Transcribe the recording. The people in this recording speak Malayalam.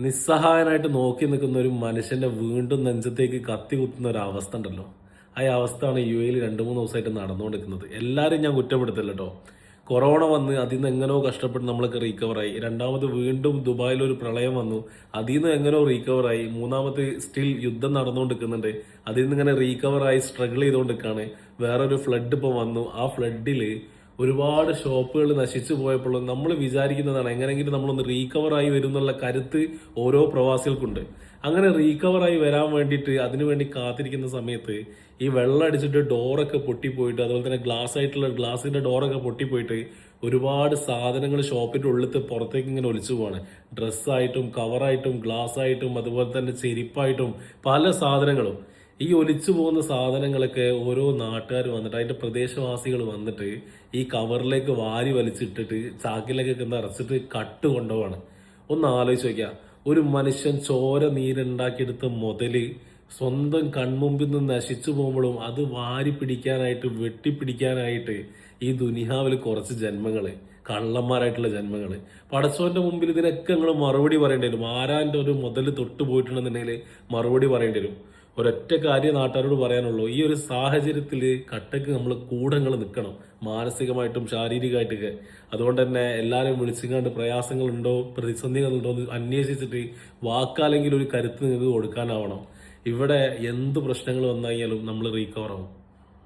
നിസ്സഹായനായിട്ട് നോക്കി നിൽക്കുന്ന ഒരു മനുഷ്യന്റെ വീണ്ടും നെഞ്ചത്തേക്ക് കത്തി കുത്തുന്ന ഒരു അവസ്ഥ ഉണ്ടല്ലോ. ആ അവസ്ഥയാണ് യു എയിൽ 2-3 ദിവസമായിട്ട് നടന്നുകൊണ്ടിരിക്കുന്നത്. എല്ലാവരും ഞാൻ കുറ്റപ്പെടുത്തില്ല കേട്ടോ. കൊറോണ വന്ന് അതിൽ നിന്ന് എങ്ങനെയോ കഷ്ടപ്പെട്ട് നമ്മളൊക്കെ റീക്കവറായി. രണ്ടാമത് വീണ്ടും ദുബായിൽ ഒരു പ്രളയം വന്നു. അതിൽ നിന്ന് എങ്ങനെയോ റീക്കവറായി. മൂന്നാമത് സ്റ്റിൽ യുദ്ധം നടന്നുകൊണ്ടിരിക്കുന്നുണ്ട്. അതിൽ നിന്ന് ഇങ്ങനെ റീക്കവറായി സ്ട്രഗിൾ ചെയ്തുകൊണ്ടിരിക്കുകയാണ്. വേറൊരു ഫ്ലഡ് ഇപ്പോൾ വന്നു. ആ ഫ്ലഡിൽ ഒരുപാട് ഷോപ്പുകൾ നശിച്ചു പോയപ്പോൾ നമ്മൾ വിചാരിക്കുന്നതാണ് എങ്ങനെയെങ്കിലും നമ്മളൊന്ന് റീകവറായി വരും എന്നുള്ള കരുത്ത് ഓരോ പ്രവാസികൾക്കുണ്ട്. അങ്ങനെ റീകവറായി വരാൻ വേണ്ടിയിട്ട് അതിനുവേണ്ടി കാത്തിരിക്കുന്ന സമയത്ത് ഈ വെള്ളം അടിച്ചിട്ട് ഡോറൊക്കെ പൊട്ടിപ്പോയിട്ട്, അതുപോലെ തന്നെ ഗ്ലാസിന്റെ ഡോറൊക്കെ പൊട്ടിപ്പോയിട്ട് ഒരുപാട് സാധനങ്ങൾ ഷോപ്പിന്റെ ഉള്ളിൽ പുറത്തേക്ക് ഇങ്ങനെ ഒലിച്ചു പോവാണ്. ഡ്രസ്സായിട്ടും കവറായിട്ടും ഗ്ലാസ് ആയിട്ടും അതുപോലെ തന്നെ ചെരുപ്പായിട്ടും പല സാധനങ്ങളും. ഈ ഒലിച്ചു പോകുന്ന സാധനങ്ങളൊക്കെ ഓരോ നാട്ടുകാർ വന്നിട്ട്, അതിന്റെ പ്രദേശവാസികൾ വന്നിട്ട് ഈ കവറിലേക്ക് വാരി വലിച്ചിട്ടിട്ട് ചാക്കിലേക്കൊക്കെ നിറച്ചിട്ട് കട്ട് കൊണ്ടുപോവാണ്. ഒന്ന് ആലോചിച്ച് നോക്കിയാ, ഒരു മനുഷ്യൻ ചോര നീരുണ്ടാക്കിയെടുത്ത മുതല് സ്വന്തം കൺമുമ്പിൽ നിന്ന് നശിച്ചു പോകുമ്പോഴും അത് വാരി പിടിക്കാനായിട്ട് വെട്ടിപ്പിടിക്കാനായിട്ട് ഈ ദുനിയാവിൽ കുറച്ച് ജന്മങ്ങള്, കള്ളന്മാരായിട്ടുള്ള ജന്മങ്ങള്. പടച്ചോന്റെ മുമ്പിൽ ഇതിനൊക്കെ നിങ്ങൾ മറുപടി പറയേണ്ടി വരും. ആരാന്റെ ഒരു മുതൽ തൊട്ടു പോയിട്ടുണ്ടെന്നുണ്ടെങ്കിൽ മറുപടി പറയേണ്ടി വരും. ഒരൊറ്റ കാര്യം നാട്ടുകാരോട് പറയാനുള്ളൂ, ഈ ഒരു സാഹചര്യത്തിൽ കട്ടക്ക് നമ്മൾ കൂടെ നിൽക്കണം, മാനസികമായിട്ടും ശാരീരികമായിട്ടൊക്കെ. അതുകൊണ്ട് തന്നെ എല്ലാവരെയും വിളിച്ചിങ്ങാണ്ട് പ്രയാസങ്ങളുണ്ടോ പ്രതിസന്ധികളുണ്ടോ എന്ന് അന്വേഷിച്ചിട്ട് വാക്കാലെങ്കിലും ഒരു കരുത്ത് നിങ്ങൾക്ക് കൊടുക്കാനാവണം. ഇവിടെ എന്ത് പ്രശ്നങ്ങൾ വന്നു കഴിഞ്ഞാലും നമ്മൾ റീകവർ ആവും.